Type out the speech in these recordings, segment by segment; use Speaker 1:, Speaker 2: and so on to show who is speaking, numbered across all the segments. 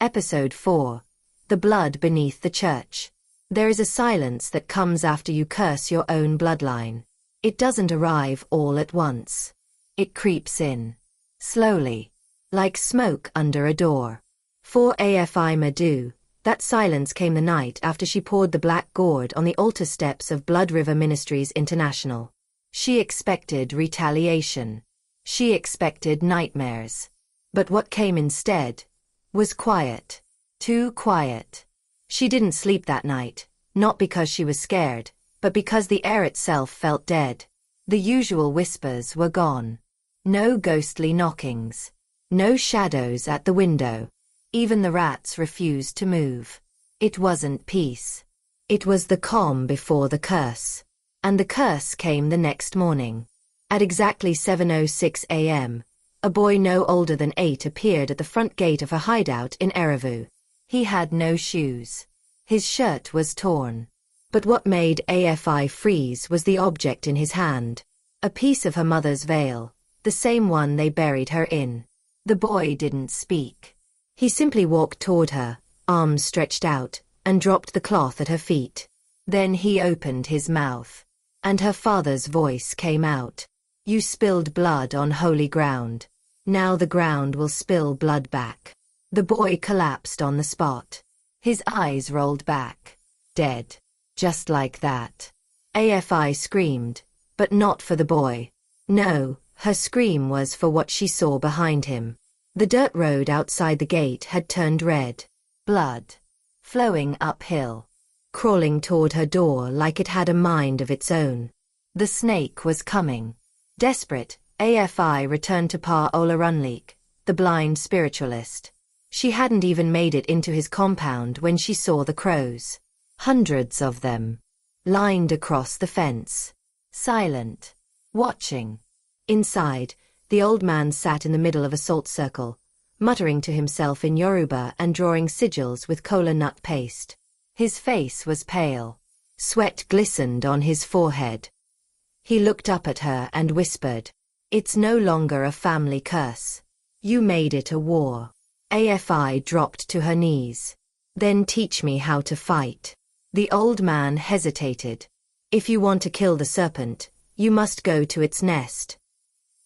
Speaker 1: Episode 4. The Blood Beneath the Church. There is a silence that comes after you curse your own bloodline. It doesn't arrive all at once. It creeps in. Slowly. Like smoke under a door. For AFI Madhu, that silence came the night after she poured the black gourd on the altar steps of Blood River Ministries International. She expected retaliation. She expected nightmares. But what came instead was quiet. Too quiet. She didn't sleep that night, not because she was scared, but because the air itself felt dead. The usual whispers were gone. No ghostly knockings. No shadows at the window. Even the rats refused to move. It wasn't peace. It was the calm before the curse. And the curse came the next morning. At exactly 7:06 a.m., a boy no older than 8 appeared at the front gate of her hideout in Erivu. He had no shoes. His shirt was torn. But what made AFI freeze was the object in his hand. A piece of her mother's veil, the same one they buried her in. The boy didn't speak. He simply walked toward her, arms stretched out, and dropped the cloth at her feet. Then he opened his mouth. And her father's voice came out. You spilled blood on holy ground. Now the ground will spill blood back. The boy collapsed on the spot. His eyes rolled back. Dead. Just like that. AFI screamed, but not for the boy. No, her scream was for what she saw behind him. The dirt road outside the gate had turned red. Blood. Flowing uphill. Crawling toward her door like it had a mind of its own. The snake was coming. Desperate, AFI returned to Pa Olarunleek, the blind spiritualist. She hadn't even made it into his compound when she saw the crows. Hundreds of them. Lined across the fence. Silent. Watching. Inside, the old man sat in the middle of a salt circle, muttering to himself in Yoruba and drawing sigils with kola nut paste. His face was pale. Sweat glistened on his forehead. He looked up at her and whispered, "It's no longer a family curse. You made it a war." AFI dropped to her knees. "Then teach me how to fight." The old man hesitated. "If you want to kill the serpent, you must go to its nest."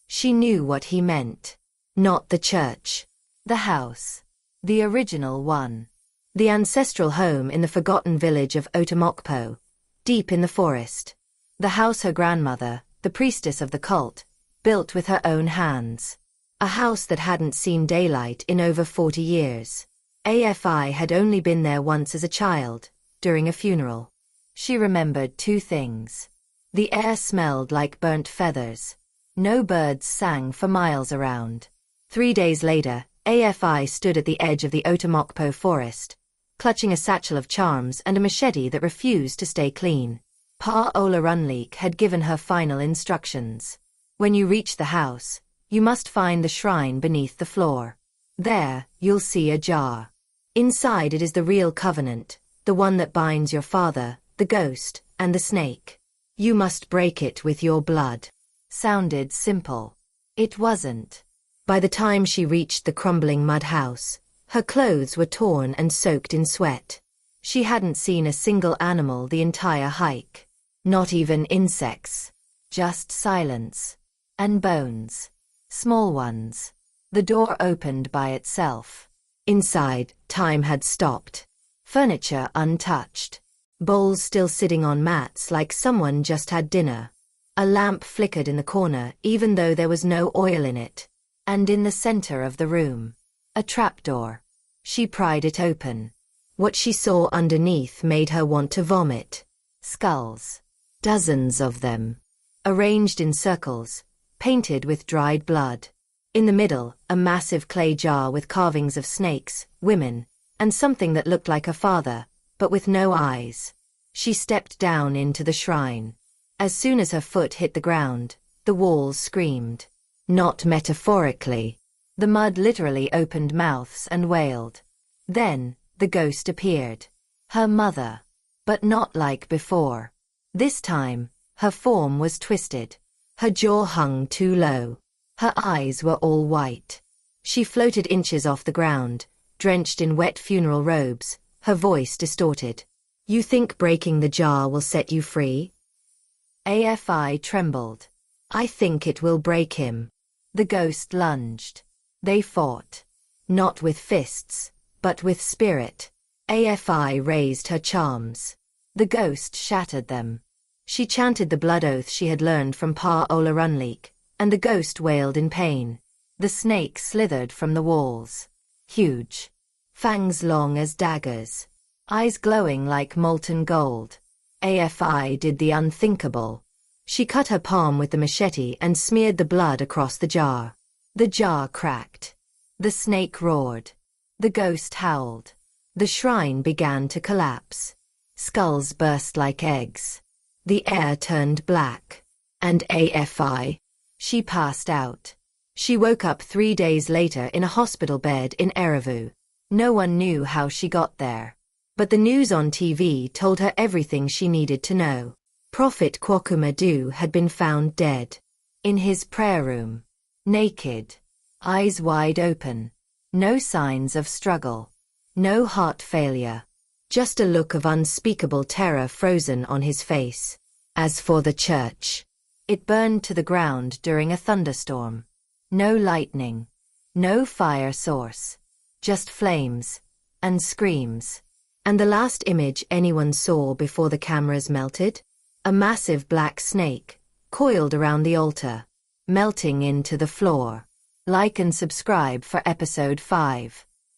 Speaker 1: She knew what he meant. Not the church. The house. The original one. The ancestral home in the forgotten village of Otomokpo, deep in the forest. The house her grandmother, the priestess of the cult, built with her own hands. A house that hadn't seen daylight in over 40 years. AFI had only been there once as a child, during a funeral. She remembered 2 things. The air smelled like burnt feathers. No birds sang for miles around. 3 days later, AFI stood at the edge of the Otomokpo forest, clutching a satchel of charms and a machete that refused to stay clean. Pa Olarunleek had given her final instructions. When you reach the house, you must find the shrine beneath the floor. There, you'll see a jar. Inside it is the real covenant, the one that binds your father, the ghost, and the snake. You must break it with your blood. Sounded simple. It wasn't. By the time she reached the crumbling mud house, her clothes were torn and soaked in sweat. She hadn't seen a single animal the entire hike. Not even insects. Just silence. And bones. Small ones. The door opened by itself. Inside, time had stopped. Furniture untouched. Bowls still sitting on mats like someone just had dinner. A lamp flickered in the corner even though there was no oil in it. And in the center of the room, a trapdoor. She pried it open. What she saw underneath made her want to vomit. Skulls. Dozens of them. Arranged in circles, painted with dried blood. In the middle, a massive clay jar with carvings of snakes, women, and something that looked like her father, but with no eyes. She stepped down into the shrine. As soon as her foot hit the ground, the walls screamed. Not metaphorically. The mud literally opened mouths and wailed. Then, the ghost appeared. Her mother. But not like before. This time, her form was twisted. Her jaw hung too low. Her eyes were all white. She floated inches off the ground, drenched in wet funeral robes, her voice distorted. You think breaking the jar will set you free? AFI trembled. I think it will break him. The ghost lunged. They fought. Not with fists, but with spirit. AFI raised her charms. The ghost shattered them. She chanted the blood oath she had learned from Pa Olarunleek, and the ghost wailed in pain. The snake slithered from the walls. Huge. Fangs long as daggers. Eyes glowing like molten gold. AFI did the unthinkable. She cut her palm with the machete and smeared the blood across the jar. The jar cracked. The snake roared. The ghost howled. The shrine began to collapse. Skulls burst like eggs. The air turned black. And AFI. She passed out. She woke up 3 days later in a hospital bed in Erevu. No one knew how she got there. But the news on TV told her everything she needed to know. Prophet Kwakumadu had been found dead. In his prayer room. Naked. Eyes wide open. No signs of struggle. No heart failure. Just a look of unspeakable terror frozen on his face. As for the church, it burned to the ground during a thunderstorm. No lightning. No fire source. Just flames. And screams. And the last image anyone saw before the cameras melted? A massive black snake, coiled around the altar, melting into the floor. Like and subscribe for episode 5.